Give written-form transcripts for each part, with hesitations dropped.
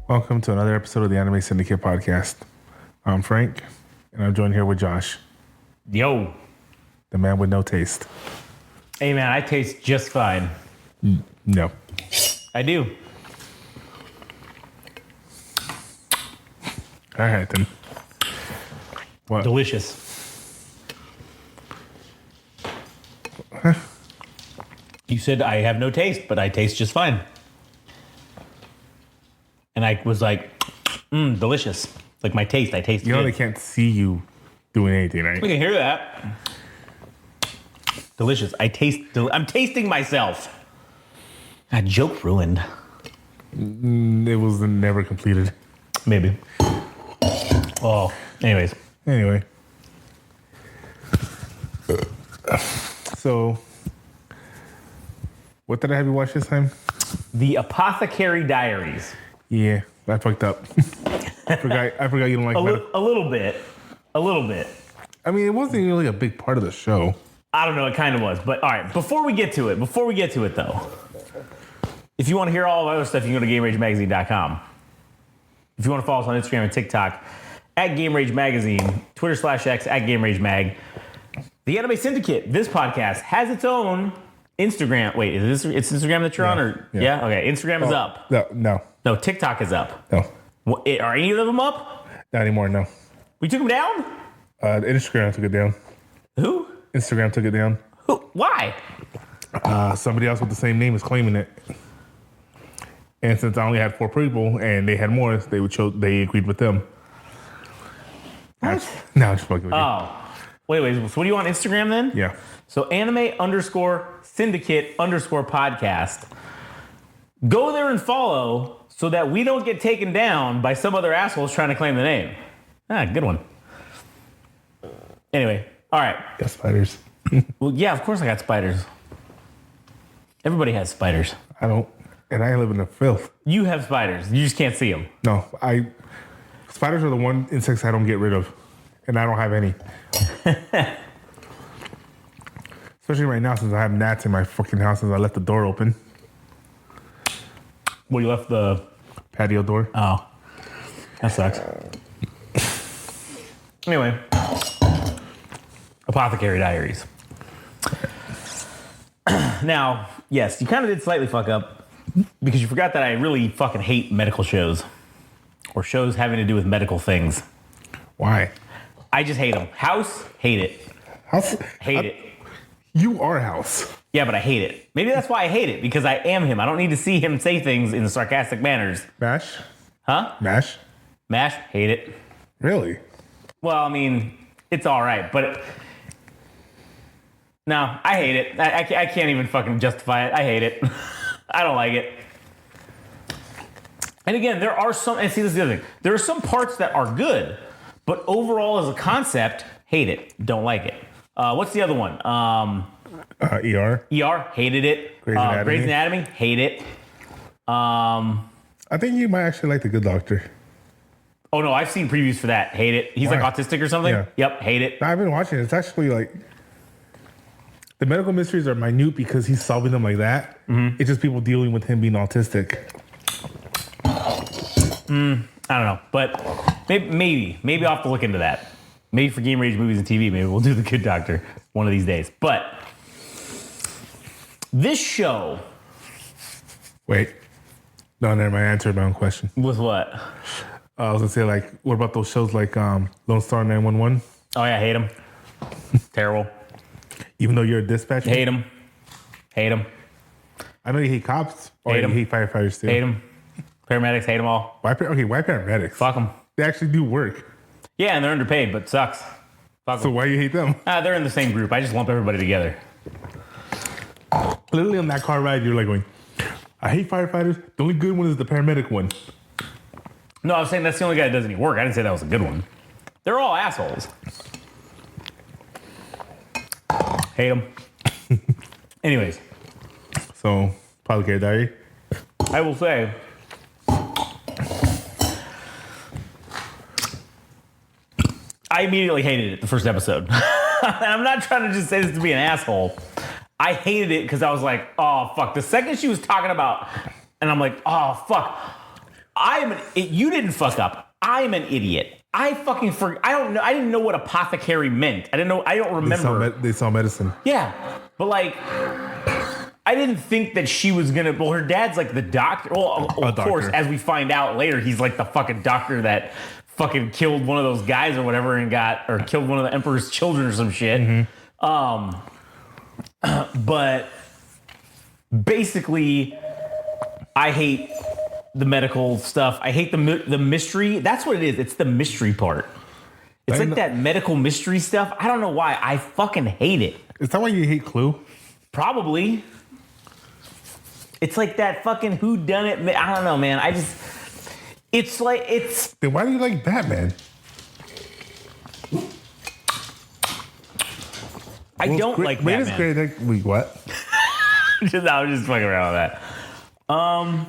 Welcome to another episode of the Anime Syndicate podcast. I'm Frank, and I'm joined here with Josh, Yo. the man with no taste. Hey, man, I taste just fine. No. I do. All right, then. What? Delicious. You said I have no taste, but I taste just fine. And I was like, delicious. Like my taste, I taste You know good. they can't see you doing anything, right? We can hear that. Delicious. I'm tasting myself. A joke ruined. It was never completed. Maybe. Oh, anyways. Anyway. So, what did I have you watch this time? The Apothecary Diaries. Yeah, I fucked up. I forgot you don't like medical. A little bit. I mean, it wasn't really a big part of the show. I don't know, it kind of was. But all right, before we get to it though, if you want to hear all of our other stuff, you can go to GameRageMagazine.com. If you want to follow us on Instagram and TikTok, at Game Rage Magazine, Twitter/X at Game Rage Mag. The Anime Syndicate, this podcast, has its own Instagram. Wait, it's Instagram that you're on? Or yeah? Okay, Instagram is up. No, TikTok is up. no. Are any of them up? Not anymore, no. We took them down? Instagram took it down. Who? Instagram took it down. Who? Why? Somebody else with the same name is claiming it. And since I only had 4 people and they had more, they agreed with them. What? No, just fucking with you. Oh. Wait. So what do you want on Instagram then? Yeah. So anime_syndicate_podcast. Go there and follow so that we don't get taken down by some other assholes trying to claim the name. Good one. Anyway, all right. Got spiders. Well, yeah, of course I got spiders. Everybody has spiders. I don't. And I live in the filth. You have spiders. You just can't see them. No, spiders are the one insects I don't get rid of. And I don't have any. Especially right now since I have gnats in my fucking house since I left the door open. Well, you left the Patio door. Oh, that sucks. Anyway, Apothecary Diaries. Now, yes, you kind of did slightly fuck up because you forgot that I really fucking hate medical shows or shows having to do with medical things. Why? I just hate them. House, hate it. Hate it. You are House. Yeah, but I hate it. Maybe that's why I hate it, because I am him. I don't need to see him say things in sarcastic manners. MASH? Huh? MASH? MASH, hate it. Really? Well, I mean, it's all right, but no, I hate it. I can't even fucking justify it. I hate it. I don't like it. And again, there are some, and see, this is the other thing. There are some parts that are good, but overall as a concept, hate it. Don't like it. What's the other one? ER? ER, hated it. Grey's Anatomy. Grey's Anatomy, hate it. I think you might actually like The Good Doctor. Oh no, I've seen previews for that. Hate it. He's Why? like autistic or something? Yeah. Yep, hate it. I've been watching it. It's actually like the medical mysteries are minute because he's solving them like that. Mm-hmm. It's just people dealing with him being autistic. I don't know, but maybe I'll have to look into that. Maybe for Game Rage Movies and TV, maybe we'll do The Good Doctor one of these days. But this show. Wait. No, never mind. I answered my own question. With what? I was gonna say, like, what about those shows like Lone Star 911? Oh yeah, hate them. Terrible. Even though you're a dispatcher? Hate them. I know you hate cops. Or Hate you 'em. hate firefighters too. Hate them. Paramedics, hate them all. Why paramedics? Fuck them. They actually do work. Yeah, and they're underpaid, but sucks. Fuck So them. why you hate them? They're in the same group. I just lump everybody together. Literally on that car ride, you're like going, I hate firefighters. The only good one is the paramedic one. No, I was saying that's the only guy that does any work. I didn't say that was a good one. They're all assholes. Hate them. Anyways, So, Apothecary Diary. I will say, I immediately hated it the first episode. And I'm not trying to just say this to be an asshole. I hated it because I was like, oh, fuck. The second she was talking about, and I'm like, oh, fuck. You didn't fuck up. I'm an idiot. I fucking forgot. I don't know. I didn't know what apothecary meant. I don't remember. They saw medicine. Yeah, but like, I didn't think that she was gonna. Well, her dad's like the doctor. Well, of course, as we find out later, he's like the fucking doctor that fucking killed one of those guys or whatever or killed one of the emperor's children or some shit. But basically, I hate the medical stuff. I hate the mystery. That's what it is. It's the mystery part. It's like that medical mystery stuff. I don't know why. I fucking hate it. Is that why you hate Clue? Probably. It's like that fucking whodunit. I don't know, man. It's like, it's... Then why do you like Batman? I don't like Batman. Wait, what? I was just fucking around with that.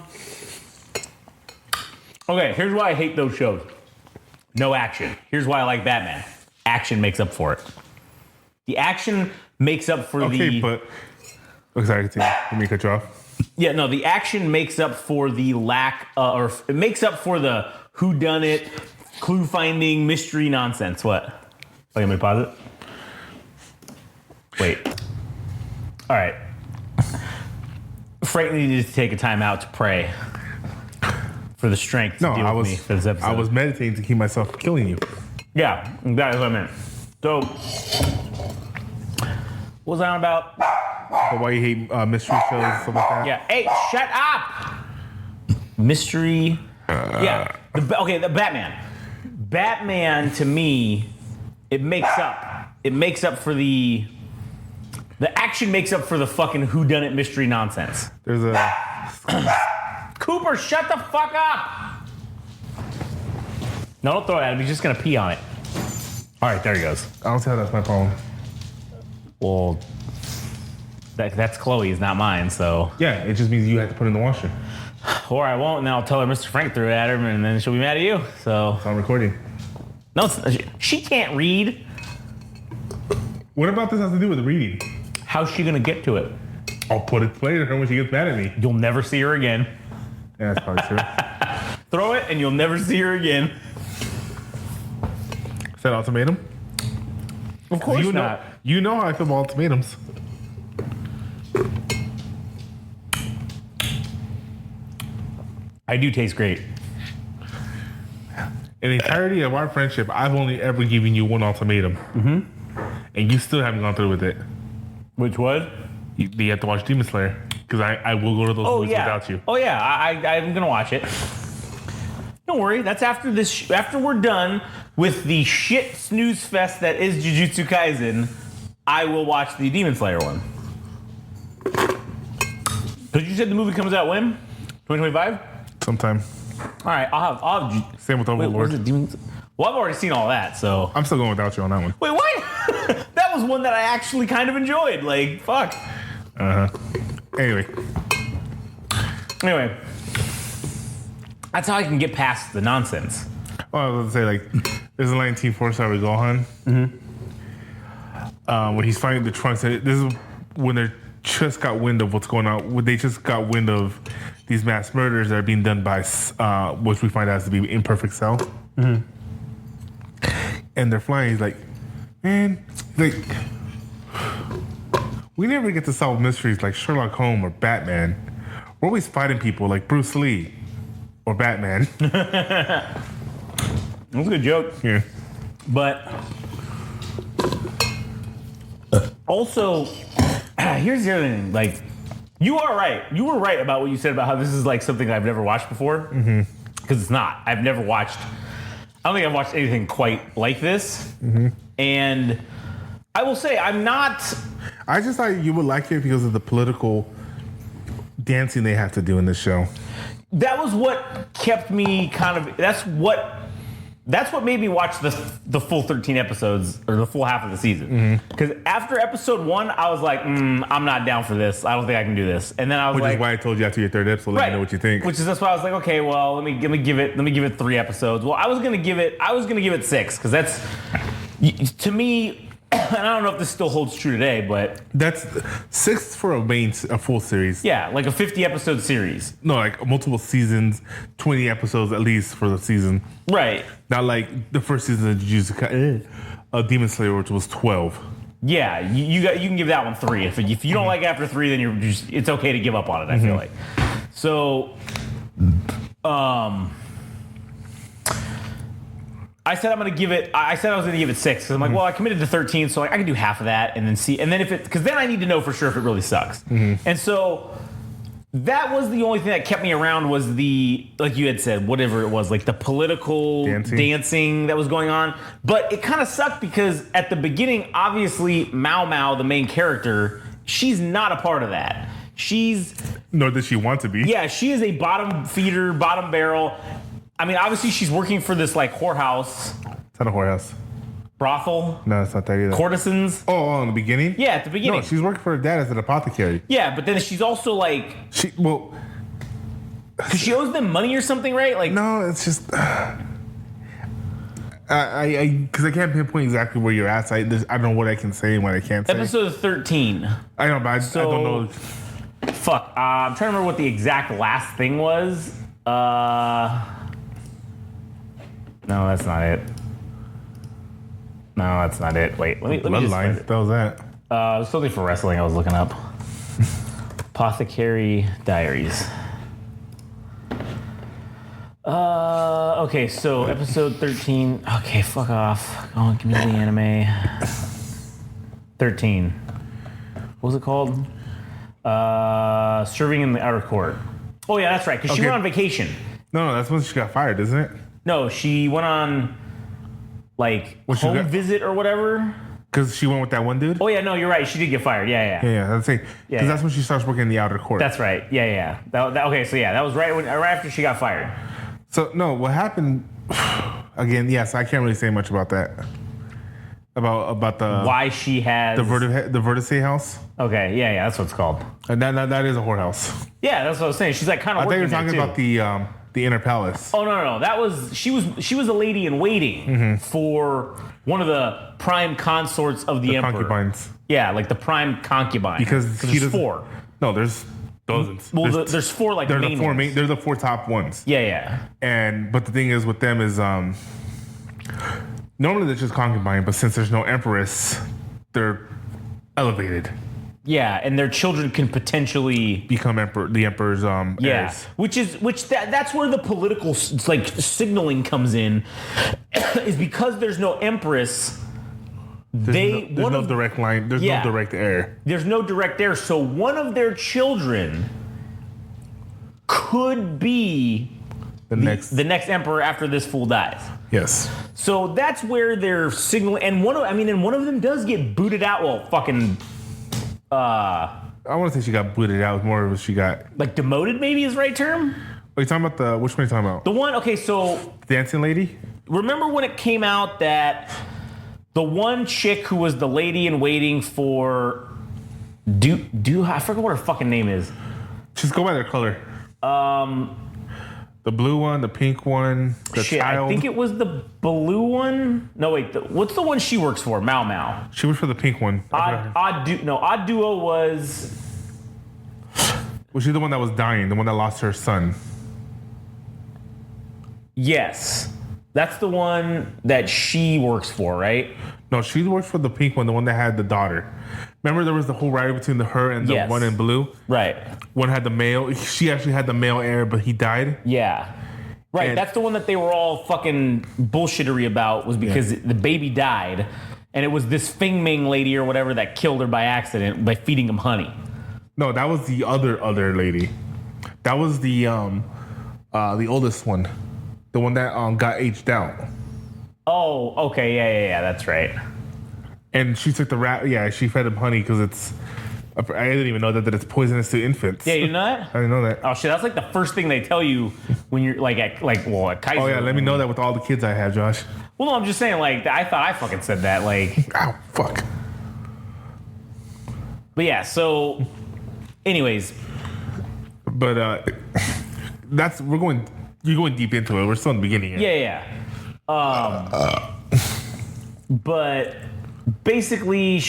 Okay, here's why I hate those shows. No action. Here's why I like Batman. Action makes up for it. The action makes up for Okay, but... Oh, sorry, let me cut you off. Yeah, no, the action makes up for the lack, or it makes up for the whodunit, clue finding, mystery nonsense. What? Oh, you want me to pause it? Wait. All right. Frank needed to take a time out to pray for the strength to deal with me for this episode. I was meditating to keep myself from killing you. Yeah, that is what I meant. So, what was I on about? But why you hate mystery shows and stuff like that? Yeah. Hey, shut up! Mystery. Yeah. The Batman. Batman, to me, it makes up. It makes up for the action makes up for the fucking whodunit mystery nonsense. There's a... Cooper, shut the fuck up! No, don't throw it at him. He's just gonna pee on it. All right, there he goes. I don't see how that's my problem. Well... That's Chloe's, not mine, so... Yeah, it just means you have to put it in the washer. Or I won't, and then I'll tell her Mr. Frank threw it at her, and then she'll be mad at you, so... So I'm recording. No, she can't read. What about this has to do with reading? How's she gonna get to it? I'll play to her when she gets mad at me. You'll never see her again. Yeah, that's probably true. Throw it, and you'll never see her again. Is that ultimatum? Of course not. You know how I feel about ultimatums. I do taste great. In the entirety of our friendship, I've only ever given you one ultimatum. Mm-hmm. And you still haven't gone through with it. Which was? You have to watch Demon Slayer. Because I will go to those movies without you. Oh, yeah. I'm going to watch it. Don't worry. That's after this. After we're done with the shit snooze fest that is Jujutsu Kaisen, I will watch the Demon Slayer one. Because you said the movie comes out when? 2025? Sometime. All right, I'll have Same with Overlord. Well, I've already seen all that, so. I'm still going without you on that one. Wait, what? That was one that I actually kind of enjoyed. Like, fuck. Anyway, that's how I can get past the nonsense. well, I was going to say, like, there's a line in Team Force with Gohan. Mm-hmm. When he's finding the trunks. This is when they just got wind of what's going on. When they just got wind of these mass murders that are being done by, which we find out to be Imperfect Cell. Mm-hmm. And they're flying. He's like, man, like, we never get to solve mysteries like Sherlock Holmes or Batman. We're always fighting people like Bruce Lee or Batman. That was a good joke. Yeah. But also, here's the other thing. Like, you are right. You were right about what you said about how this is like something I've never watched before. Mm-hmm. Because it's not. I've never watched. I don't think I've watched anything quite like this. Mm-hmm. And I will say, I'm not. I just thought you would like it because of the political dancing they have to do in this show. That was what kept me kind of. That's what made me watch the full 13 episodes or the full half of the season. Because after episode 1, I was like, I'm not down for this. I don't think I can do this. And then I was Which is why I told you after your third episode, let me know what you think. That's why I was like, okay, well, let me give it 3 episodes. Well, I was gonna give it 6 because that's, to me, and I don't know if this still holds true today, but That's 6 for a full series. yeah, like a 50 episode series. No, like multiple seasons, 20 episodes at least for the season. Right. Not like the first season of Jujutsu Demon Slayer, which was 12. Yeah, you can give that one 3. If you don't like after 3, then it's okay to give up on it. I feel like. So, I said I'm gonna give it. I said I was gonna give it 6 because I'm like, well, I committed to 13, so like I can do half of that and then see, and then because then I need to know for sure if it really sucks. And so that was the only thing that kept me around was the, like you had said, whatever it was, like the political dancing that was going on. But it kind of sucked because at the beginning, obviously, Mao Mao, the main character, she's not a part of that. Nor does she want to be. Yeah, she is a bottom feeder, bottom barrel. I mean, obviously, she's working for this like whorehouse. It's not a whorehouse. Brothel. No, it's not that either. Courtesans. Oh, in the beginning? Yeah, at the beginning. No, she's working for her dad as an apothecary. Yeah, but then she's also like, Because she owes them money or something, right? Like, no, it's just because I can't pinpoint exactly where you're at. So I don't know what I can say and what I can't say. episode 13. I know, but I don't know. Fuck. I'm trying to remember what the exact last thing was. No, that's not it. No, that's not it. Wait, let me just Bloodline. That was that. it was something for wrestling I was looking up. Apothecary Diaries. Okay, so episode 13. Okay, fuck off. Go on, give me the anime. 13. What was it called? Serving in the outer court. Oh yeah, that's right, because she went on vacation. No, that's when she got fired, isn't it? No, she went on like home visit or whatever. Because she went with that one dude? Oh yeah, no, you're right. She did get fired. Yeah. Yeah, that's it. Because that's when she starts working in the outer court. That's right. Yeah. Okay, so yeah, that was right after she got fired. So no, what happened? Again, yes, I can't really say much about that. About the why she has the Vertice house. Okay, yeah, that's what it's called. And that is a whorehouse. Yeah, that's what I was saying. She's like kind of. I thought you were talking about the inner palace. Oh no, that was she was a lady in waiting for one of the prime consorts of the emperor. Concubines. Yeah, like the prime concubine. Because there's 4. No, there's dozens. Well, there's 4 like they're main the 4 ones. they're the 4 top ones. Yeah. But the thing is with them is normally they're just concubine, but since there's no empress, they're elevated. Yeah, and their children can potentially become the emperor's heirs. That's where the political like signaling comes in, is because there's no empress. There's no direct line. There's no direct heir. There's no direct heir. So one of their children could be the next emperor after this fool dies. Yes. So that's where they're signaling, and one of them does get booted out. Well, fucking. I want to say she got booted out. More of she got like demoted. Maybe is the right term. Are you talking about which one are you talking about? The one. Okay, so dancing lady. Remember when it came out that the one chick who was the lady in waiting for I forget what her fucking name is. Just go by their color. The blue one, the pink one, the child. I think it was the blue one. No, wait. What's the one she works for? Mao Mao. She works for the pink one. Odd Duo was. Was she the one that was dying? The one that lost her son? Yes. That's the one that she works for, right? No, she works for the pink one, the one that had the daughter. Remember there was the whole rivalry between her and the one in blue? Right. One had the male. She actually had the male heir, but he died. Yeah. Right. And that's the one that they were all fucking bullshittery about, was because the baby died. And it was this Fing Ming lady or whatever that killed her by accident by feeding him honey. No, that was the other lady. That was the oldest one. The one that got aged out. Oh, okay. Yeah, that's right. And she took the rat. Yeah, she fed him honey because it's. I didn't even know that it's poisonous to infants. Yeah, you didn't know that? I didn't know that. Oh shit, that's like the first thing they tell you when you're at Kaiser. Oh yeah, let me know that with all the kids I have, Josh. Well, no, I'm just saying, like, I thought I fucking said that, like. Ow, fuck. But yeah, so, anyways. But you're going deep into it. We're still in the beginning here. Yeah. But basically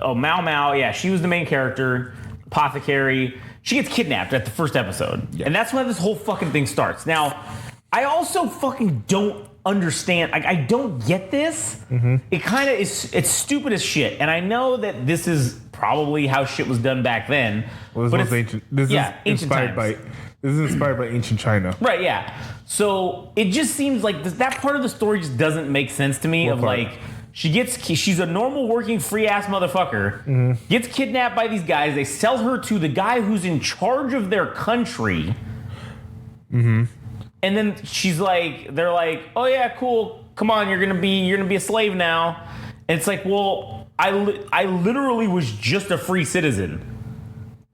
Mao Mao, yeah, she was the main character, Apothecary. She gets kidnapped at the first episode. Yeah. And that's why this whole fucking thing starts. Now, I also fucking don't understand. I don't get this. Mm-hmm. It kind of is. It's stupid as shit. And I know that this is probably how shit was done back then. Well, this was ancient. This is inspired by ancient China. Right. Yeah. So it just seems like that part of the story just doesn't make sense to me. She's a normal working free ass motherfucker. Gets kidnapped by these guys. They sell her to the guy who's in charge of their country. Mm-hmm. And then they're like, oh yeah, cool. Come on, you're gonna be a slave now. And it's like, well, I literally was just a free citizen,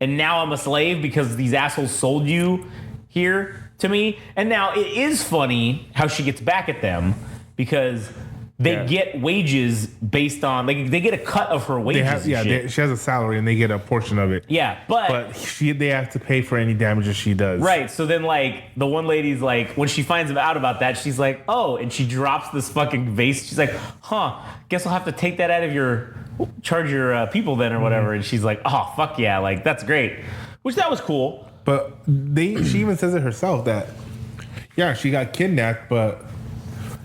and now I'm a slave because these assholes sold you here to me. And now it is funny how she gets back at them because they get wages based on they get a cut of her wages. She has a salary and they get a portion of it. Yeah, but they have to pay for any damages she does. Right. So then, the one lady's like, when she finds out about that, she's like, oh, and she drops this fucking vase. She's like, huh? Guess I'll have to take that out of charge your people then or whatever. And she's like, oh fuck yeah, that's great. Which that was cool. But she even says it herself that she got kidnapped,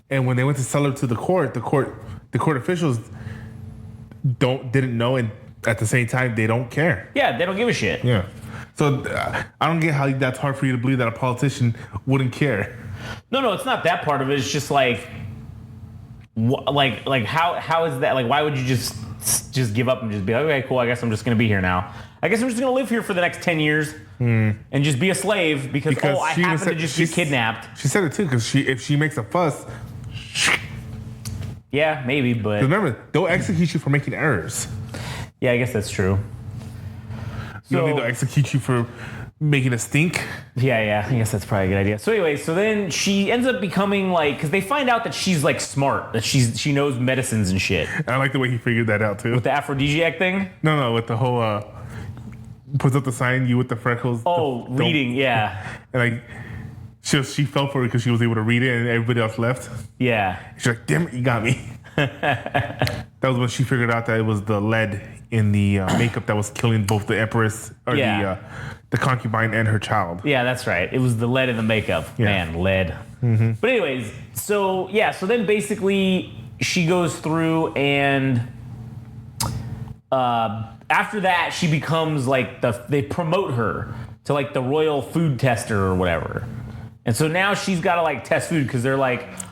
and when they went to sell her to the court officials didn't know, and at the same time they don't care. Yeah, they don't give a shit. Yeah, so I don't get how that's hard for you to believe that a politician wouldn't care. No, it's not that part of it. It's just how is that? Why would you just give up and just be like, okay, cool, I guess I'm just gonna be here now. I guess I'm just gonna live here for the next 10 years and just be a slave because I happen to just be kidnapped. She said it too because if she makes a fuss. Yeah, maybe, but remember, they'll execute you for making errors. Yeah, I guess that's true. You don't think they'll execute you for making a stink? Yeah, I guess that's probably a good idea. So anyway, then she ends up becoming because they find out that she's smart, that she knows medicines and shit. I like the way he figured that out too. With the aphrodisiac thing? No, with the whole puts up the sign, you with the freckles. Oh, reading, yeah. And she fell for it because she was able to read it and everybody else left. Yeah. She's like, damn it, you got me. That was when she figured out that it was the lead in the makeup that was killing both the empress or the concubine and her child. Yeah, that's right. It was the lead in the makeup. Yeah. Man, lead. Mm-hmm. But anyways, so then basically she goes through and after that she becomes they promote her to the royal food tester or whatever. And so now she's got to test food because they're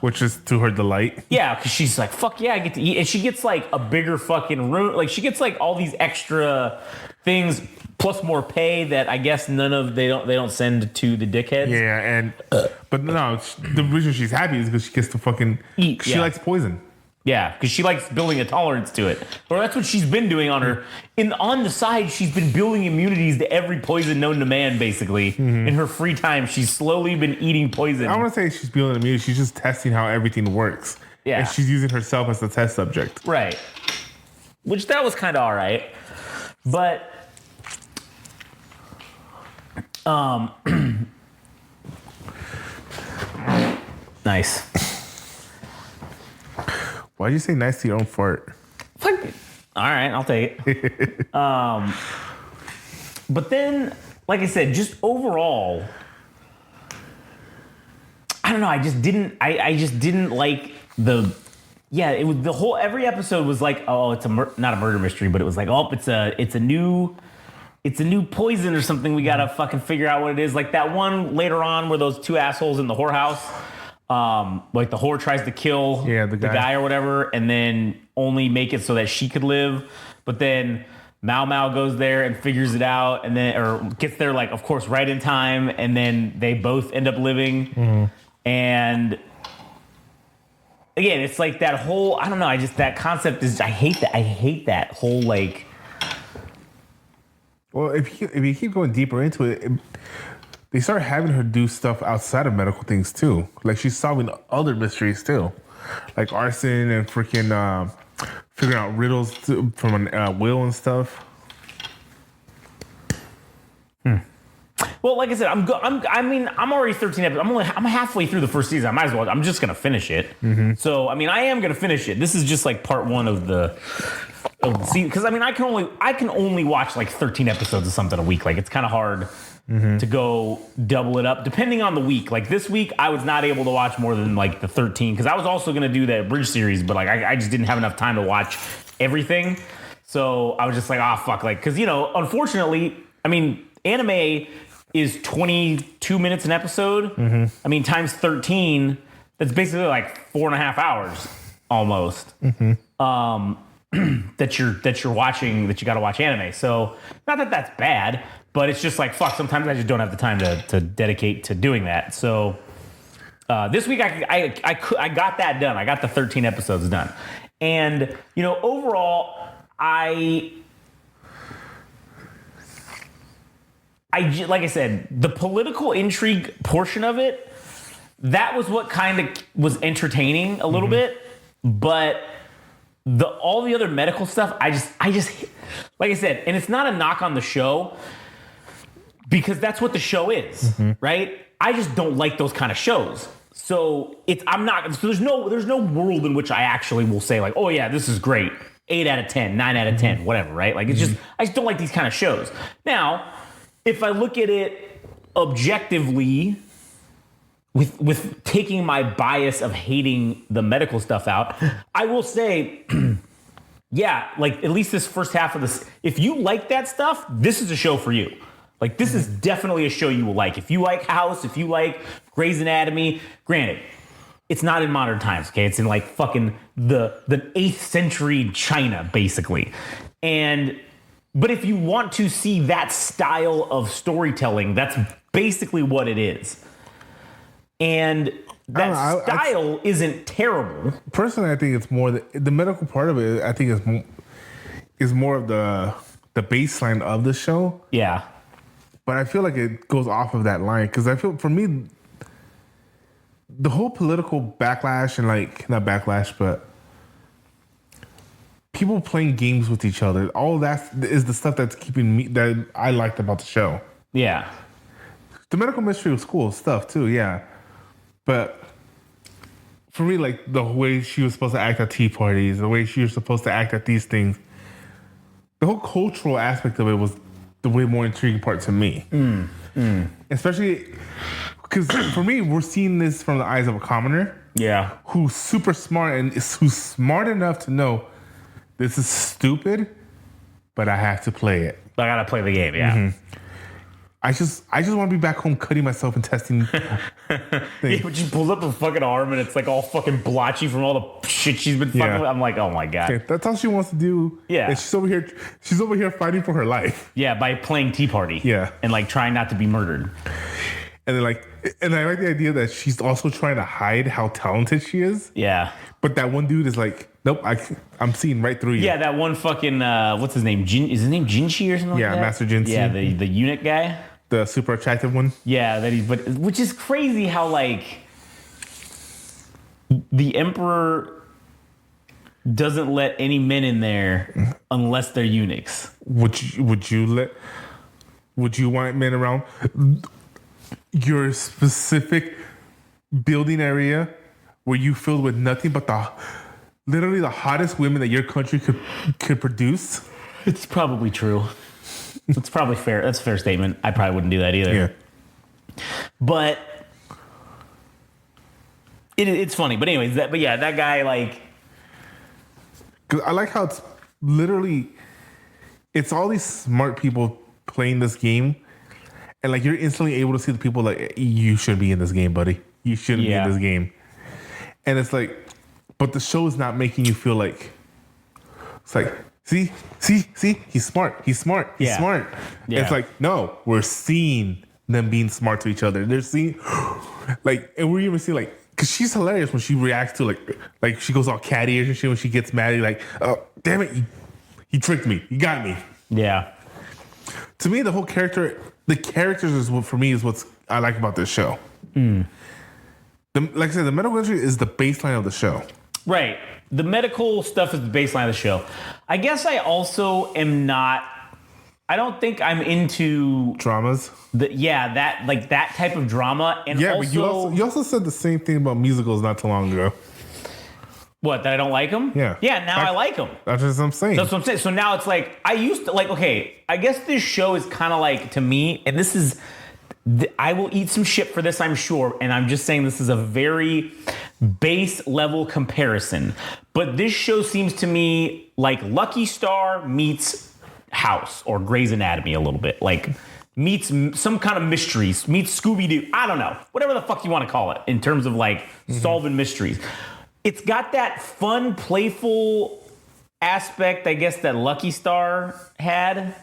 which is to her delight. Yeah, because she's like, fuck yeah, I get to eat. And she gets a bigger fucking room. She gets all these extra things plus more pay that I guess they don't send to the dickheads. Yeah, but no, the reason she's happy is because she gets to fucking eat. She likes poison. Yeah, because she likes building a tolerance to it. Or that's what she's been doing on her. On the side, she's been building immunities to every poison known to man, basically. Mm-hmm. In her free time, she's slowly been eating poison. I want to say she's building immunity. She's just testing how everything works. Yeah. And she's using herself as the test subject. Right. Which that was kind of all right. But... nice. Why'd you say nice to your own fart? Fuck it. All right, I'll take it. But then, like I said, just overall, I don't know. I just didn't like the. Yeah, it was the whole. Every episode was it's not a murder mystery, but it was it's a new poison or something. We gotta fucking figure out what it is. That one later on where those two assholes in the whorehouse. The whore tries to kill the guy or whatever, and then only make it so that she could live. But then Mao Mao goes there and figures it out, and then gets there of course right in time, and then they both end up living. Mm-hmm. And again, it's that whole I don't know. That concept is I hate that whole Well, if you keep going deeper into it. They started having her do stuff outside of medical things too. She's solving other mysteries too, arson and freaking figuring out riddles from a will and stuff. Well, like I said, I'm already 13 episodes. I'm halfway through the first season. I might as well. I'm just gonna finish it. So I mean, I am gonna finish it. This is just like part one of the season, because I mean, I can only watch like 13 episodes of something a week. Like it's kind of hard to go double it up depending on the week. Like this week, I was not able to watch more than like the 13 because I was also gonna do that bridge series, but like I just didn't have enough time to watch everything. So I was just like, fuck, like because unfortunately, I mean, anime is 22 minutes an episode. I mean, times 13, that's basically like 4.5 hours almost. That you're watching, that you got to watch anime. So not that that's bad, but it's just like, fuck, sometimes I just don't have the time to dedicate to doing that. So this week I got that done. I got the 13 episodes done. And, overall, like I said, the political intrigue portion of it, that was what kind of was entertaining a little bit, but all the other medical stuff, I just like I said, and it's not a knock on the show because that's what the show is, right? I just don't like those kind of shows. So there's no world in which I actually will say like, oh yeah, this is great. 8 out of 10, 9 out of 10, whatever, right? Like it's just, I just don't like these kind of shows. Now, if I look at it objectively, with taking my bias of hating the medical stuff out, I will say, yeah, like at least this first half of this, if you like that stuff, this is a show for you. Like this is definitely a show you will like. If you like House, if you like Grey's Anatomy, granted, it's not in modern times, okay? It's in like fucking the 8th century China, basically. But if you want to see that style of storytelling, that's basically what it is. And that style isn't terrible. Personally, I think it's more the medical part of it. I think is more of the baseline of the show. Yeah, but I feel like it goes off of that line because I feel for me, the whole political backlash and like not backlash, but people playing games with each other. All that is the stuff that's keeping me that I liked about the show. Yeah, the medical mystery was cool stuff too. Yeah. But for me, like the way she was supposed to act at tea parties, the way she was supposed to act at these things, the whole cultural aspect of it was the way more intriguing part to me. Especially because for me, we're seeing this from the eyes of a commoner. Yeah. Who's super smart and who's smart enough to know this is stupid, but I have to play it. I gotta play the game, yeah. I just want to be back home cutting myself and testing things. But she pulls up her fucking arm and it's like all fucking blotchy from all the shit she's been fucking with. I'm like, oh my God. Okay, that's all she wants to do. Yeah. And she's over here fighting for her life. Yeah, by playing Tea Party. Yeah. And like trying not to be murdered. And then and I like the idea that she's also trying to hide how talented she is. Yeah. But that one dude is like, nope, I'm seeing right through you. Yeah, that one fucking, what's his name? Is his name Jinshi or something like that? Yeah, Master Jinshi. Yeah, the eunuch guy. The super attractive one. Yeah, which is crazy how like the Emperor doesn't let any men in there unless they're eunuchs. Would you want men around your specific building area where you filled with nothing but literally the hottest women that your country could produce? It's probably true. It's probably fair. That's a fair statement. I probably wouldn't do that either. Yeah. But it's funny. But anyways, that guy like. Because I like how it's literally, it's all these smart people playing this game, and like you're instantly able to see the people like, you shouldn't be in this game, buddy. You shouldn't be in this game. And it's like, but the show is not making you feel like it's like. See, he's smart. He's smart. Yeah. It's like, no, we're seeing them being smart to each other. They're seeing, like, and we're even seeing, like, because she's hilarious when she reacts to, like she goes all catty and shit when she gets mad. You're like, oh, damn it, he tricked me. He got me. Yeah. To me, the characters is what, for me, is what I like about this show. Like I said, the medical industry is the baseline of the show. Right. The medical stuff is the baseline of the show. I guess I also am not I don't think I'm into Dramas. that type of drama. And Yeah, also, but you also said the same thing about musicals not too long ago. what, that I don't like them? Yeah. Yeah, now I like them. That's what I'm saying. That's what I'm saying. So now it's like, I used to, like, okay, I guess this show is kind of like, to me, and this is, I will eat some shit for this, I'm sure, and I'm just saying this is a very base level comparison. But this show seems to me like Lucky Star meets House or Grey's Anatomy a little bit. Like, meets some kind of mysteries, meets Scooby-Doo. I don't know. Whatever the fuck you want to call it in terms of, like, solving mysteries. It's got that fun, playful aspect, I guess, that Lucky Star had.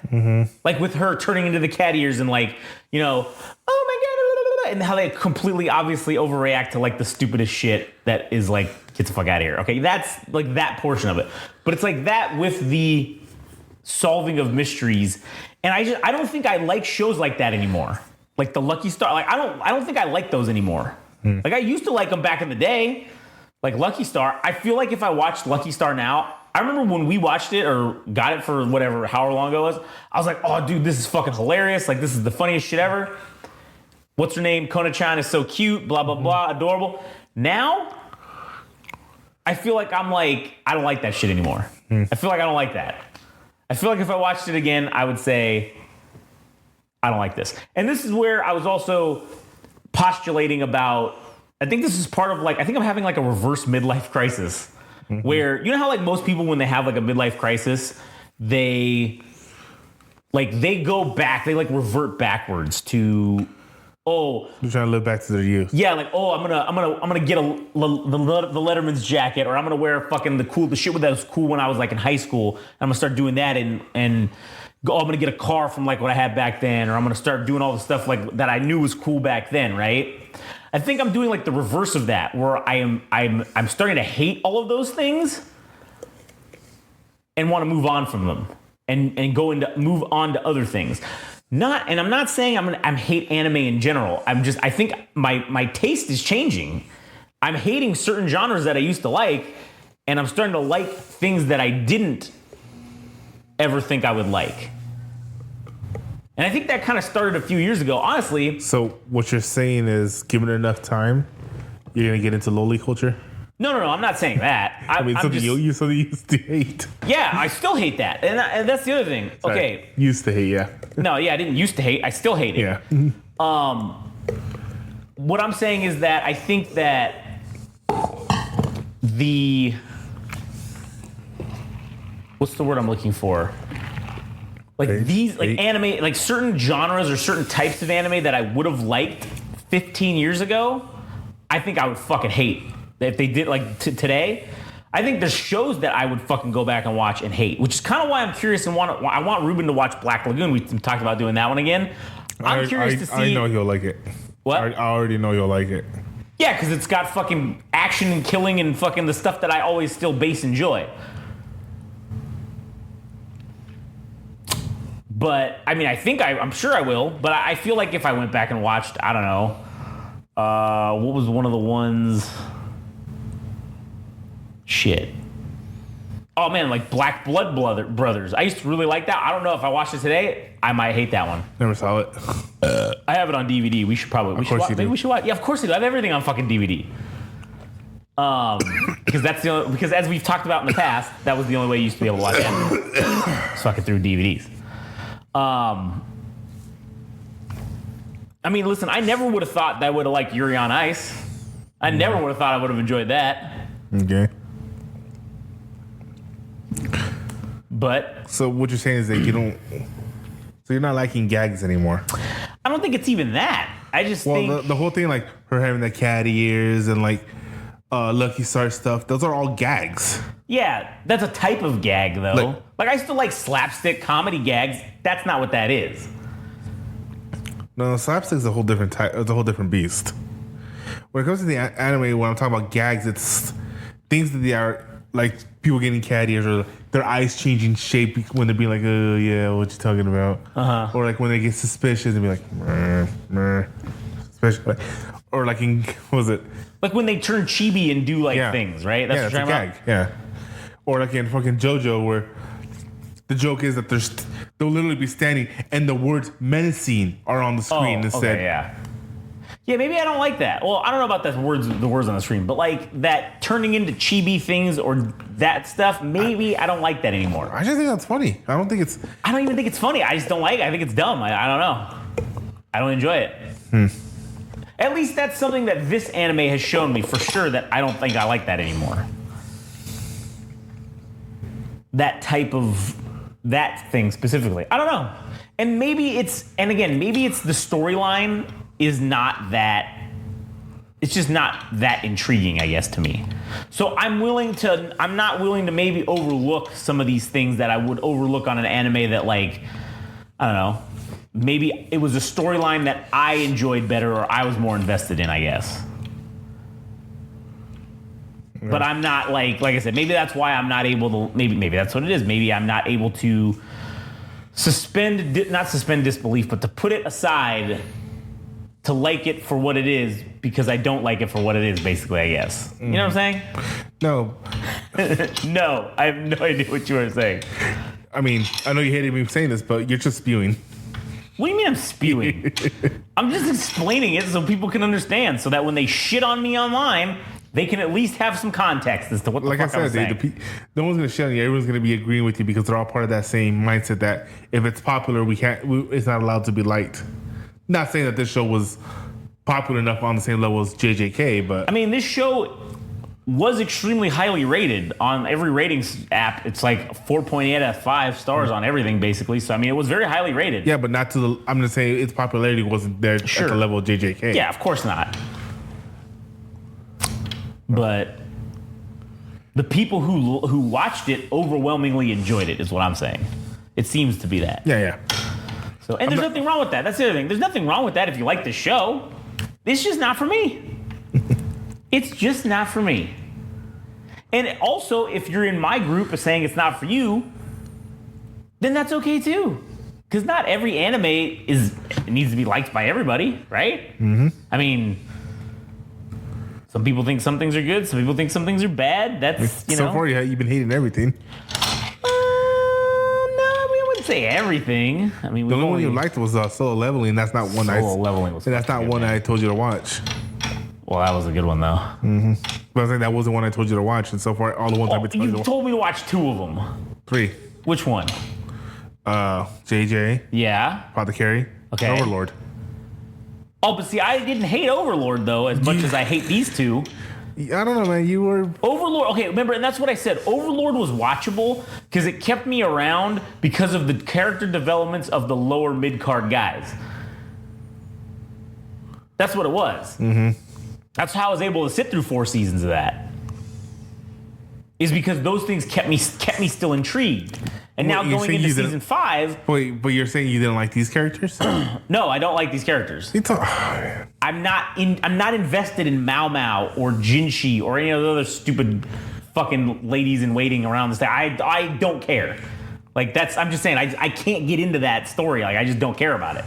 Like with her turning into the cat ears and, like, you know, oh my God, and how they completely obviously overreact to, like, the stupidest shit that is like, get the fuck out of here. Okay, that's like that portion of it. But it's like that with the solving of mysteries. And I don't think I like shows like that anymore. Like the Lucky Star. Like I don't think I like those anymore. Like I used to like them back in the day. Like Lucky Star. I feel like if I watched Lucky Star now, I remember when we watched it or got it for whatever, however long ago it was, I was like, oh dude, this is fucking hilarious. Like this is the funniest shit ever. What's her name? Kona-chan is so cute, blah, blah, blah, adorable. Now, I feel like I'm like, I don't like that shit anymore. I feel like I don't like that. I feel like if I watched it again, I would say, I don't like this. And this is where I was also postulating about, I think this is part of like, I think I'm having like a reverse midlife crisis. Where, you know how like most people when they have like a midlife crisis, they go back, they like revert backwards to, oh, You're trying to live back to their youth. yeah, like, oh, I'm gonna get the Letterman's jacket, or I'm gonna wear fucking the shit that was cool when I was like in high school. I'm gonna start doing that and go, I'm gonna get a car from like what I had back then, or I'm gonna start doing all the stuff like that I knew was cool back then, right? I think I'm doing like the reverse of that, where I'm starting to hate all of those things and want to move on from them and move on to other things. And I'm not saying I'm hate anime in general. I think my taste is changing. I'm hating certain genres that I used to like, and I'm starting to like things that I didn't ever think I would like. And I think that kind of started a few years ago, honestly. So what you're saying is, given it enough time, you're gonna get into loli culture? No, I'm not saying that. Something you used to hate. Yeah, I still hate that, and that's the other thing. Sorry. Okay, Used to hate, yeah. no, yeah, I didn't used to hate. I still hate it. Yeah. What I'm saying is that I think that what's the word I'm looking for? Like anime, like certain genres or certain types of anime that I would have liked 15 years ago, I think I would fucking hate if they did like today. I think there's shows that I would fucking go back and watch and hate, which is kind of why I'm curious and I want Ruben to watch Black Lagoon. We talked about doing that one again. I'm curious to see. I know he'll like it. What? I already know you'll like it. Yeah, because it's got fucking action and killing and fucking the stuff that I always still base enjoy. But, I mean, I'm sure I will, but I feel like if I went back and watched, I don't know, what was one of the ones? Shit. Oh, man, like Black Blood Brothers. I used to really like that. I don't know if I watched it today, I might hate that one. Never saw it. I have it on DVD. We should probably, maybe we should watch. Yeah, of course I do. I have everything on fucking DVD. Because as we've talked about in the past, that was the only way you used to be able to watch anime. Just fucking through DVDs. I mean, listen, I never would have thought that I would have liked Yuri on Ice. I never would have thought I would have enjoyed that. Okay. But so what you're saying is that so you're not liking gags anymore. I don't think it's even that. I just think the whole thing, like her having the cat ears and like Lucky Star stuff, those are all gags. Yeah, that's a type of gag though. Like I still like slapstick comedy gags. That's not what that is. No, slapstick is a whole different type. It's a whole different beast. When it comes to the anime, when I'm talking about gags, it's things that they are like people getting cat ears or their eyes changing shape when they're being like, oh yeah, what you talking about? Or like when they get suspicious and be like, meh, suspicious. Or like in, what was it? Like when they turn chibi and do like things, right? That's a gag. Yeah. Or like in fucking JoJo where The joke is that they'll literally be standing and the words menacing are on the screen instead. Okay, yeah. Yeah, maybe I don't like that. Well, I don't know about the words on the screen, but like that turning into chibi things or that stuff, maybe I don't like that anymore. I just think that's funny. I don't even think it's funny. I just don't like it. I think it's dumb. I don't know. I don't enjoy it. At least that's something that this anime has shown me for sure that I don't think I like that anymore. That type of that thing specifically. I don't know. And maybe it's the storyline is not that, it's just not that intriguing, I guess, to me. So I'm not willing to maybe overlook some of these things that I would overlook on an anime that, like, I don't know, maybe it was a storyline that I enjoyed better or I was more invested in, I guess. Yeah. But I'm not like I said, maybe that's why I'm not able to, maybe that's what it is. Maybe I'm not able to not suspend disbelief, but to put it aside to like it for what it is because I don't like it for what it is, basically, I guess. You know what I'm saying? No. No, I have no idea what you were saying. I mean, I know you hated me saying this, but you're just spewing. What do you mean I'm spewing? I'm just explaining it so people can understand, so that when they shit on me online, they can at least have some context as to what the fuck I was saying. No one's going to shit on you. Everyone's going to be agreeing with you because they're all part of that same mindset that if it's popular, it's not allowed to be liked. Not saying that this show was popular enough on the same level as JJK, but... I mean, this show was extremely highly rated on every ratings app. It's like 4.8 out of 5 stars on everything, basically. So, I mean, it was very highly rated. Yeah, but not to the... I'm going to say its popularity wasn't there at the level of JJK. Yeah, of course not. But the people who watched it overwhelmingly enjoyed it, is what I'm saying. It seems to be that. Yeah. So, and there's nothing wrong with that. That's the other thing. There's nothing wrong with that if you like the show. It's just not for me. It's just not for me. And also, if you're in my group of saying it's not for you, then that's okay too. Because not every anime needs to be liked by everybody, right? Mm-hmm. I mean, some people think some things are good. Some people think some things are bad. That's, So far, you've been hating everything. Say everything. I mean, the only one you liked was Solo Leveling. That's not one that's not one I told you to watch. Well, that was a good one though. Mm-hmm. But I think that was the one I told you to watch, and so far all the ones I've been told you told me to watch 2 of them. 3. Which one? JJ. Yeah. Apothecary. Okay. Overlord. Oh, but see, I didn't hate Overlord though as much as I hate these 2. I don't know, man. You were... Overlord, okay, remember, and that's what I said. Overlord was watchable because it kept me around because of the character developments of the lower mid-card guys. That's what it was. Mm-hmm. That's how I was able to sit through 4 seasons of that. Is because those things kept me still intrigued. And now going into season 5... Wait, but you're saying you didn't like these characters? No, I don't like these characters. I'm not invested in Mao Mao or Jinshi or any of the other stupid fucking ladies in waiting around this thing. I don't care. Like, I'm just saying, I can't get into that story. Like, I just don't care about it.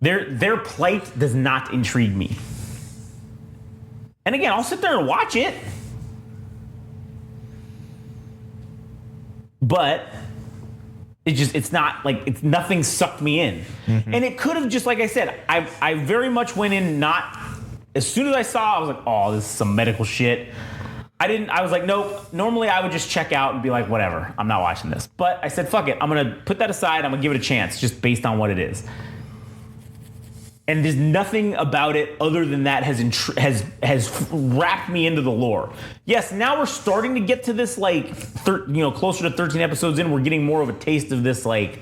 Their plight does not intrigue me. And again, I'll sit there and watch it. But it's not like nothing sucked me in. Mm-hmm. And it could have just, like I said, I very much went in not, as soon as I saw, I was like, oh, this is some medical shit. I was like, nope. Normally I would just check out and be like, whatever, I'm not watching this. But I said, fuck it, I'm gonna put that aside, I'm gonna give it a chance just based on what it is. And there's nothing about it other than that has wrapped me into the lore. Yes, now we're starting to get to this, like, closer to 13 episodes in, we're getting more of a taste of this, like,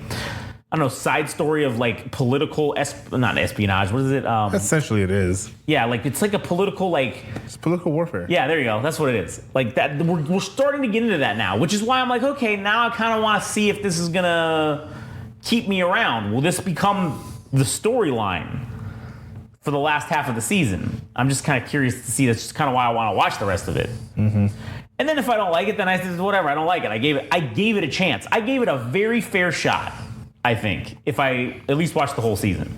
I don't know, side story of, like, political, not espionage, what is it? Essentially it is. Yeah, like, it's like a political, like... It's political warfare. Yeah, there you go. That's what it is. Like, that. We're starting to get into that now, which is why I'm like, okay, now I kind of want to see if this is going to keep me around. Will this become the storyline for the last half of the season? I'm just kind of curious to see. That's just kind of why I want to watch the rest of it. Mm-hmm. And then if I don't like it, then I said, whatever, I don't like it. I gave it a chance. I gave it a very fair shot, I think, if I at least watched the whole season.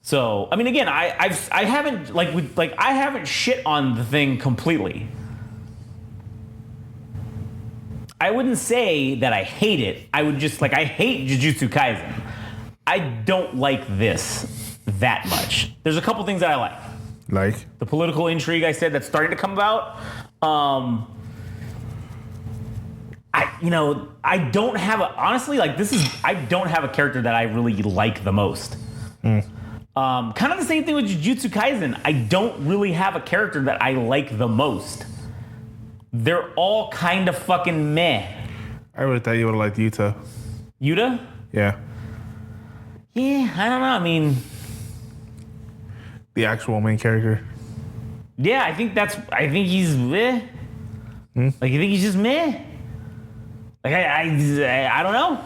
So, I mean, again, I haven't shit on the thing completely. I wouldn't say that I hate it. I would just I hate Jujutsu Kaisen. I don't like this that much. There's a couple things that I like. Like The political intrigue I said that's starting to come about. I don't have I don't have a character that I really like the most. Kind of the same thing with Jujutsu Kaisen. I don't really have a character that I like the most. They're all kind of fucking meh. I really thought you would have liked Yuta. Yuta? Yeah. Yeah, I don't know. I mean, The actual main character. yeah, I think he's meh. I think he's just meh. I don't know.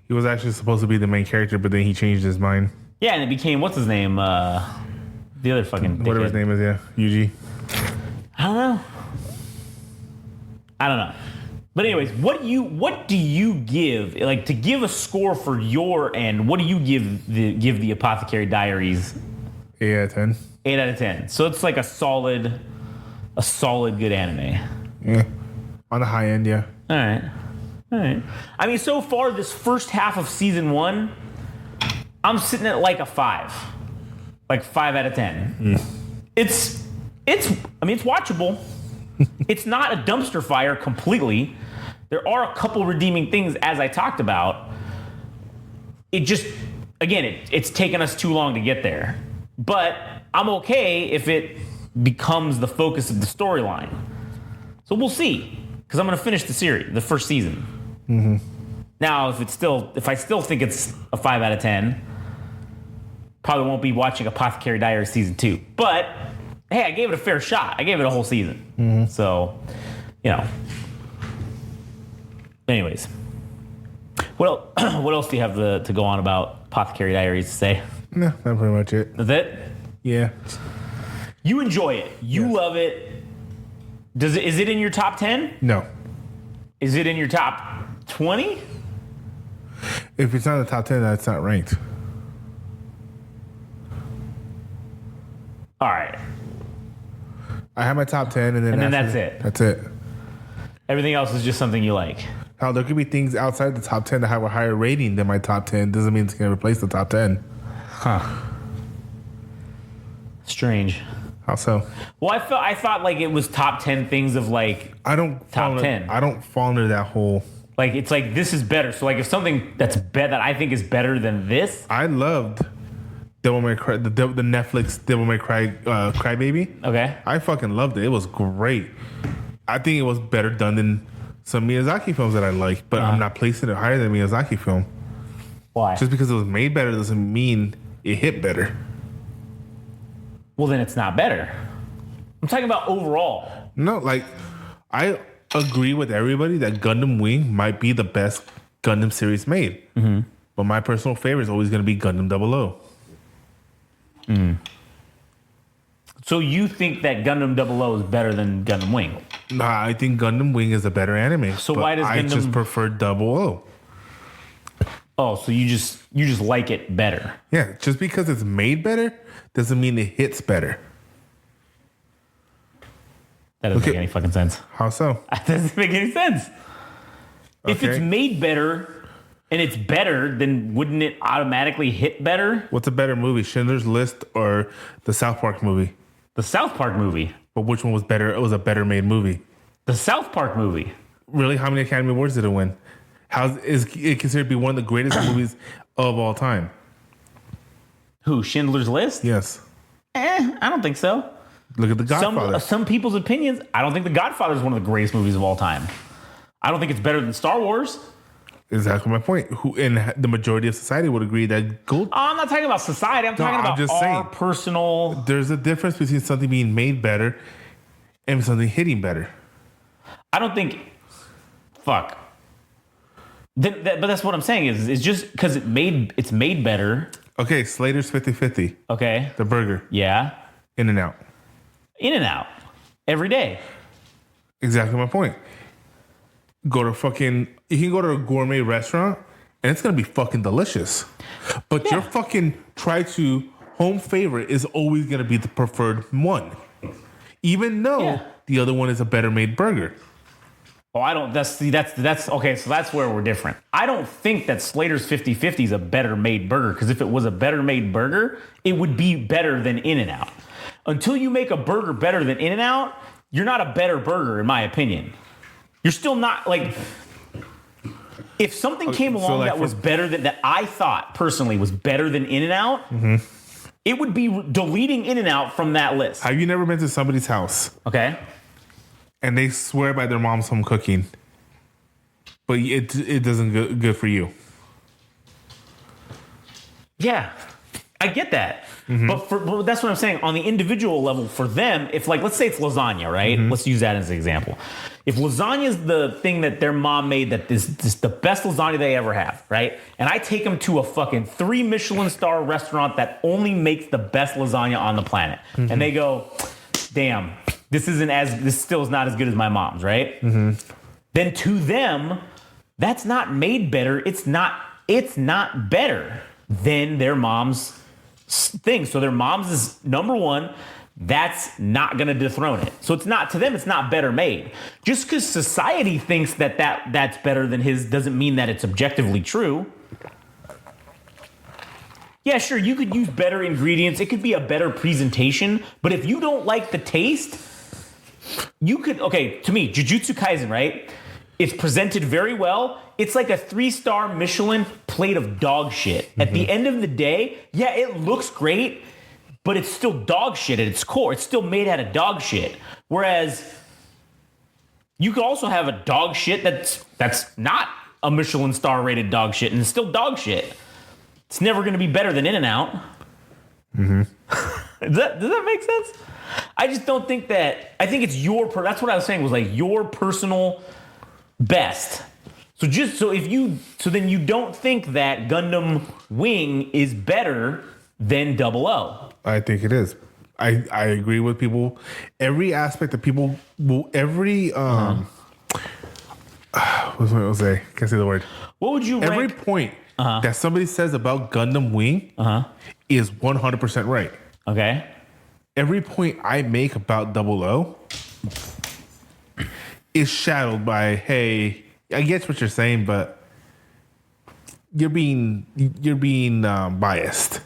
He was actually supposed to be the main character, but then he changed his mind. Yeah, and it became what's his name? The other fucking Whatever his dickhead. name is, yeah. Yuji. I don't know. But anyways, what do you give to give a score for your end? What do you give the Apothecary Diaries? 8 out of 10. 8 out of 10. So it's like a solid good anime. Yeah. On the high end, yeah. All right. I mean, so far this first half of season 1, I'm sitting at like a 5, like 5 out of 10. It's watchable. It's not a dumpster fire completely. There are a couple redeeming things, as I talked about. It just, again, it's taken us too long to get there. But I'm okay if it becomes the focus of the storyline. So we'll see, because I'm going to finish the series, the first season. Now, if I still think it's a 5 out of 10, probably won't be watching Apothecary Diaries season 2. But hey, I gave it a fair shot. I gave it a whole season. So, Anyways, what else do you have to go on about Apothecary Diaries to say? No, that's pretty much it. That's it? Yeah. You enjoy it. You love it. Is it in your top 10? No. Is it in your top 20? If it's not in the top 10, that's not ranked. All right. I have my top 10, and then that's it. That's it. Everything else is just something you like. Now, there could be things outside the top 10 that have a higher rating than my top 10. Doesn't mean it's going to replace the top 10. Huh. Strange. How so? Well, I thought it was top 10 things of I don't top 10. I don't fall under that whole. It's this is better. So if something that I think is better than this. I loved Devil May Cry, the Netflix Devil May Cry Crybaby. Okay. I fucking loved it. It was great. I think it was better done than some Miyazaki films that I like, but I'm not placing it higher than Miyazaki film. Why? Just because it was made better doesn't mean it hit better. Well, then it's not better. I'm talking about overall. No, I agree with everybody that Gundam Wing might be the best Gundam series made. But my personal favorite is always going to be Gundam 00. So you think that Gundam 00 is better than Gundam Wing? Nah, I think Gundam Wing is a better anime. So why does I Gundam... just prefer 00. Oh, so you just like it better? Yeah, just because it's made better doesn't mean it hits better. That doesn't make any fucking sense. How so? That doesn't make any sense. If it's made better and it's better, then wouldn't it automatically hit better? What's a better movie, Schindler's List or the South Park movie? The South Park movie. But which one was better? It was a better made movie. The South Park movie. Really? How many Academy Awards did it win? How is it considered to be one of the greatest movies of all time? Who? Schindler's List? Yes. I don't think so. Look at The Godfather. Some people's opinions. I don't think The Godfather is one of the greatest movies of all time. I don't think it's better than Star Wars. Exactly my point. Who in the majority of society would agree that Gold. I'm not talking about society. I'm talking about our personal. There's a difference between something being made better and something hitting better. I don't think. Fuck. But that's what I'm saying is just because it's made better. Okay, Slater's 50-50. Okay. The burger. Yeah. In-N-Out. In-N-Out. Every day. Exactly my point. You can go to a gourmet restaurant and it's going to be fucking delicious. But your fucking home favorite is always going to be the preferred one. Even though the other one is a better made burger. Oh, I don't. That's okay. So that's where we're different. I don't think that Slater's 50/50 is a better made burger, because if it was a better made burger, it would be better than In-N-Out. Until you make a burger better than In-N-Out, you're not a better burger, in my opinion. You're still not like. If something came along that was better than that, I thought personally was better than In-N-Out, it would be deleting In-N-Out from that list. Have you never been to somebody's house? Okay. And they swear by their mom's home cooking, but it doesn't good for you. Yeah, I get that. But that's what I'm saying. On the individual level, for them, if like, let's say it's lasagna, right? Let's use that as an example. If lasagna is the thing that their mom made that is the best lasagna they ever have, right? And I take them to a fucking 3 Michelin star restaurant that only makes the best lasagna on the planet. And they go, damn, this still is not as good as my mom's, right? Then to them, that's not made better. It's not better than their mom's thing. So their mom's is number one. That's not going to dethrone it. So it's not, to them, it's not better made. Just because society thinks that's better than his doesn't mean that it's objectively true. Yeah, sure, you could use better ingredients. It could be a better presentation. But if you don't like the taste, you could, okay, to me, Jujutsu Kaisen, right? It's presented very well. It's like a 3-star Michelin plate of dog shit. At the end of the day, yeah, it looks great, but it's still dog shit at its core. It's still made out of dog shit. Whereas you could also have a dog shit that's not a Michelin star rated dog shit and it's still dog shit. It's never going to be better than In-N-Out. Does that make sense? I just don't think that. I think it's that's what I was saying was like your personal best. So then you don't think that Gundam Wing is better than 00. I think it is. I agree with people. Every aspect that people will, what's what I was say? Can't say the word. What would you rank? Every point that somebody says about Gundam Wing is 100% right. Okay. Every point I make about 00 is shadowed by, hey, I get what you're saying, but you're being biased.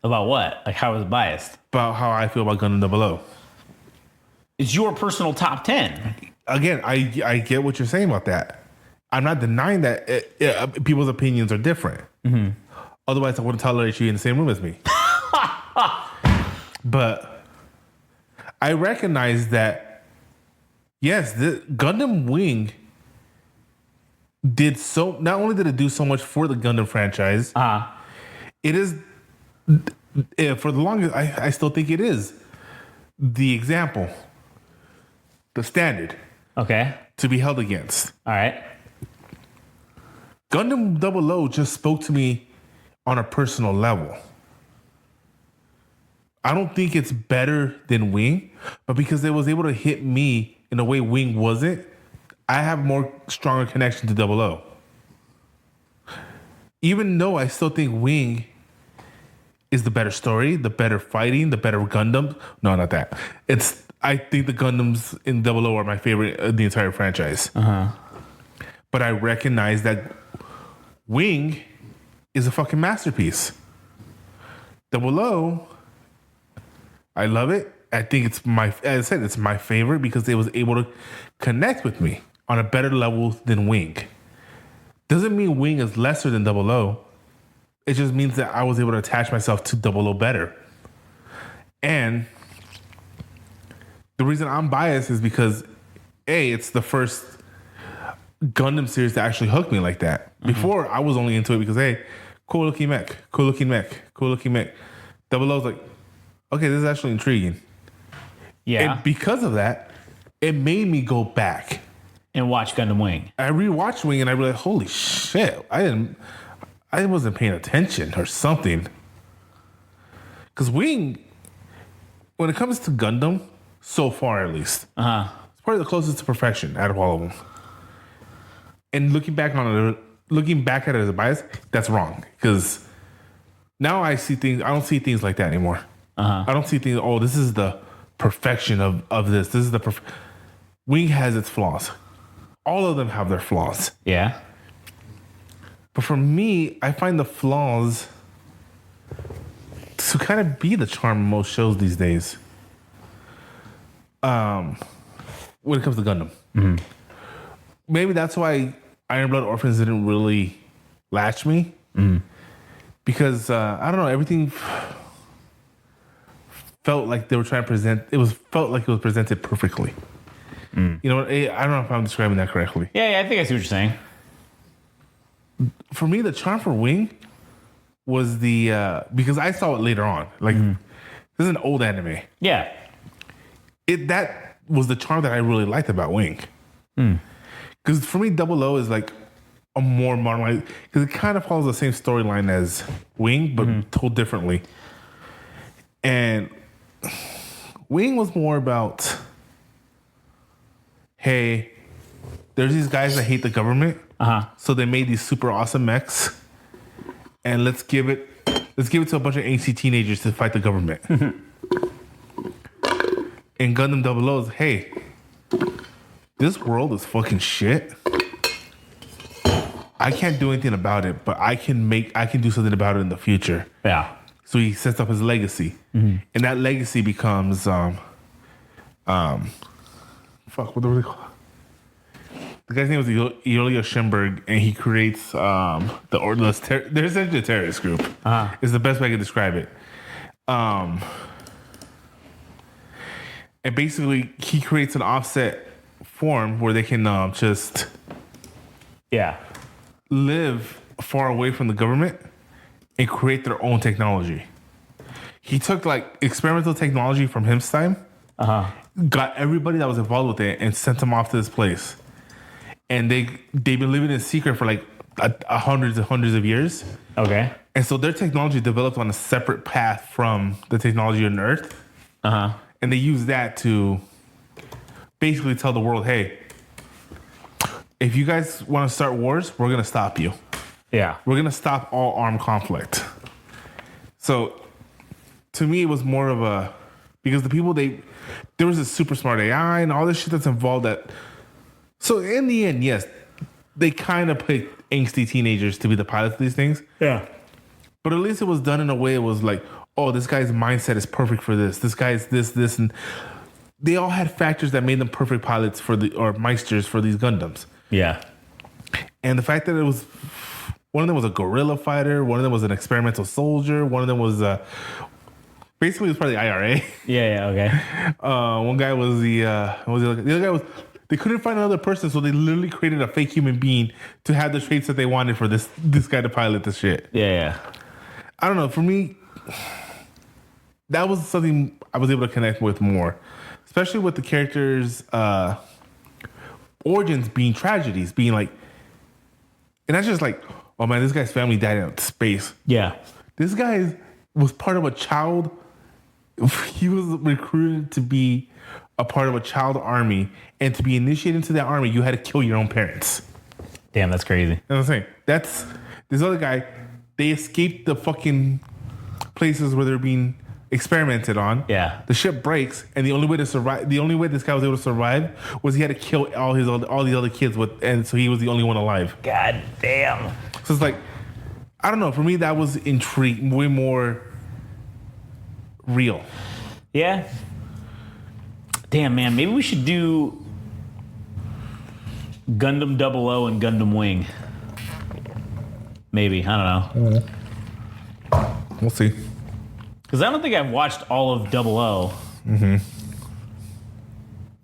About what? Like, how is it biased? About how I feel about Gundam 00. It's your personal top 10. Again, I get what you're saying about that. I'm not denying that people's opinions are different. Otherwise, I wouldn't tolerate you in the same room as me. But I recognize that, yes, the Gundam Wing did so. Not only did it do so much for the Gundam franchise, it is. For the longest, I still think it is the example, the standard, to be held against. All right. Gundam 00 just spoke to me on a personal level. I don't think it's better than Wing, but because it was able to hit me in a way Wing wasn't, I have more stronger connection to 00. Even though I still think Wing is the better story, the better fighting, the better Gundam. No, not that. I think the Gundams in 00 are my favorite of the entire franchise. But I recognize that Wing is a fucking masterpiece. 00, I love it. I think it's as I said, it's my favorite because it was able to connect with me on a better level than Wing. Doesn't mean Wing is lesser than 00. It just means that I was able to attach myself to 00 better. And the reason I'm biased is because, A, it's the first Gundam series that actually hooked me like that. Before, I was only into it because, hey, cool looking mech. 00 was like, okay, this is actually intriguing. Yeah. And because of that, it made me go back and watch Gundam Wing. I rewatched Wing and I realized, holy shit, I wasn't paying attention or something. Because Wing, when it comes to Gundam, so far at least, it's probably the closest to perfection out of all of them. And looking back at it as a bias, that's wrong. Because now I don't see things like that anymore. I don't see things, this is the perfection of this. This is Wing has its flaws. all of them have their flaws. Yeah. But for me, I find the flaws to kind of be the charm of most shows these days. When it comes to Gundam. Mm-hmm. Maybe that's why Iron Blood Orphans didn't really latch me. Mm-hmm. Because, I don't know, everything felt like they were trying to present, felt like it was presented perfectly. Mm. You know, I don't know if I'm describing that correctly. Yeah, I think I see what you're saying. For me, the charm for Wing was because I saw it later on. Like, this is an old anime. Yeah. That was the charm that I really liked about Wing. Because for me, Double O is like a more modern, because it kind of follows the same storyline as Wing, but told differently. And Wing was more about, hey, there's these guys that hate the government, so they made these super awesome mechs, and let's give it to a bunch of angsty teenagers to fight the government. And Gundam 00 is, hey, this world is fucking shit. I can't do anything about it, but I can do something about it in the future. Yeah. So he sets up his legacy, and that legacy becomes what do they call? The guy's name was Eolia Schimberg, and he creates they're essentially a terrorist group. Is the best way I can describe it. And basically, he creates an offset form where they can just live far away from the government and create their own technology. He took like experimental technology from his time, got everybody that was involved with it, and sent them off to this place. And they've been living in secret for like hundreds and hundreds of years. Okay. And so their technology developed on a separate path from the technology on Earth. And they use that to basically tell the world, hey, if you guys want to start wars, we're going to stop you. Yeah. We're going to stop all armed conflict. So to me, it was more of a, because the people, there was a super smart AI and all this shit that's involved that, so in the end, yes, they kind of picked angsty teenagers to be the pilots of these things. Yeah. But at least it was done in a way it was like, oh, this guy's mindset is perfect for this. This guy's this, and they all had factors that made them perfect pilots or meisters for these Gundams. Yeah. And the fact that one of them was a guerrilla fighter, one of them was an experimental soldier, one of them was basically it was part of the IRA. Yeah, okay. One guy was the other guy was, they couldn't find another person, so they literally created a fake human being to have the traits that they wanted for this guy to pilot the shit. Yeah. I don't know. For me, that was something I was able to connect with more, especially with the characters' origins being tragedies, being like, and that's just like, oh man, this guy's family died in space. Yeah. This guy was part of a child. He was recruited to be a part of a child army, and to be initiated into that army, you had to kill your own parents. Damn, that's crazy. You know what I'm saying? That's this other guy. They escaped the fucking places where they're being experimented on. Yeah. The ship breaks, and the only way to survive, the only way this guy was able to survive was he had to kill all the other kids and so he was the only one alive. God damn. So it's like, I don't know. For me, that was way more real. Yeah. Damn, man. Maybe we should do Gundam 00 and Gundam Wing. Maybe. I don't know. We'll see. Because I don't think I've watched all of 00. And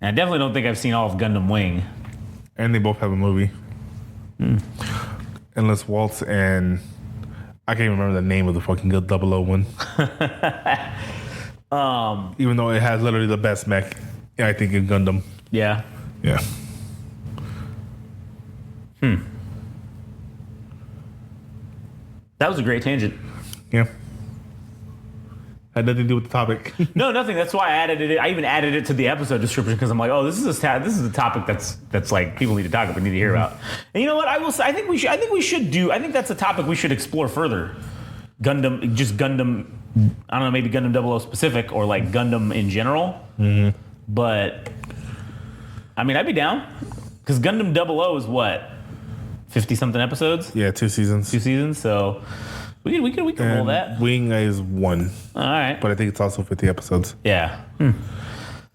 I definitely don't think I've seen all of Gundam Wing. And they both have a movie. Unless Waltz and I can't even remember the name of the fucking 00 one. Even though it has literally the best mech, I think, in Gundam. Yeah. Yeah. That was a great tangent. Yeah. Had nothing to do with the topic. No, nothing. That's why I added it. I even added it to the episode description because I'm like, oh, this is a topic that's like people need to talk about, need to hear about. And you know what? I will say, I think that's a topic we should explore further. Gundam. I don't know, maybe Gundam 00 specific or like Gundam in general. But I mean, I'd be down. Because Gundam 00 is what? 50-something episodes? Yeah, 2 seasons. 2 seasons, so we can roll that. Wing is 1. All right. But I think it's also 50 episodes. Yeah.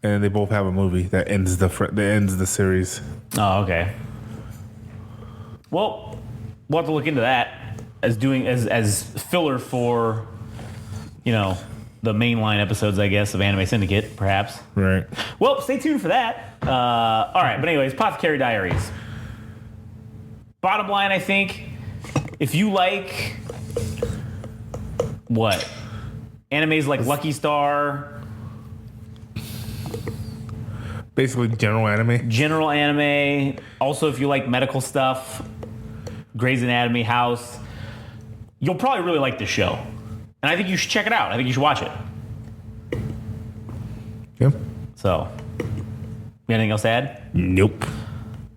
And they both have a movie that ends the series. Oh, okay. Well, we'll have to look into that as filler for, the mainline episodes, I guess, of Anime Syndicate, perhaps. Right. Well, stay tuned for that. All right, but anyways, Apothecary Diaries. Bottom line, I think, if you like what? Animes like Lucky Star. Basically general anime. General anime. Also, if you like medical stuff, Grey's Anatomy, House, you'll probably really like this show. And I think you should check it out. I think you should watch it. Yep. So, you got anything else to add? Nope.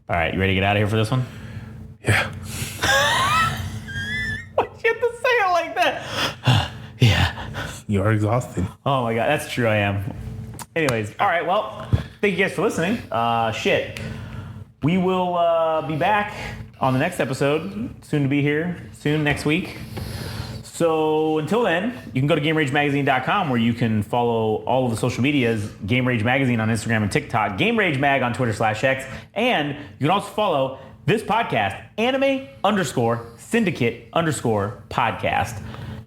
All right, you ready to get out of here for this one? Yeah. Why'd you have to say it like that? Yeah. You are exhausted. Oh my God, that's true, I am. Anyways, all right, well, thank you guys for listening. We will be back on the next episode, soon to be here, soon next week. So until then, you can go to GameRageMagazine.com where you can follow all of the social medias, Game Rage Magazine on Instagram and TikTok, Game Rage Mag on Twitter/X, and you can also follow this podcast, Anime_Syndicate_podcast.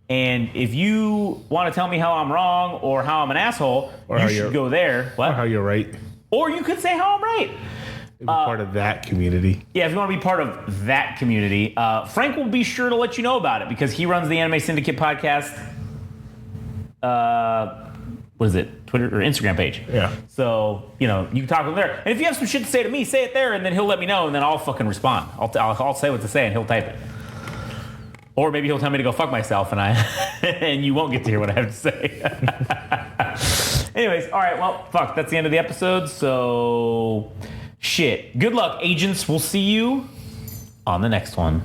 And if you want to tell me how I'm wrong or how I'm an asshole, you should go there. What? Or how you're right. Or you could say how I'm right. Be part of that community. Yeah, if you want to be part of that community, Frank will be sure to let you know about it because he runs the Anime Syndicate podcast. What is it? Twitter or Instagram page. Yeah. So, you can talk to him there. And if you have some shit to say to me, say it there, and then he'll let me know, and then I'll fucking respond. I'll say what to say, and he'll type it. Or maybe he'll tell me to go fuck myself, and and you won't get to hear what I have to say. Anyways, all right, well, fuck, that's the end of the episode, so shit. Good luck, agents. We'll see you on the next one.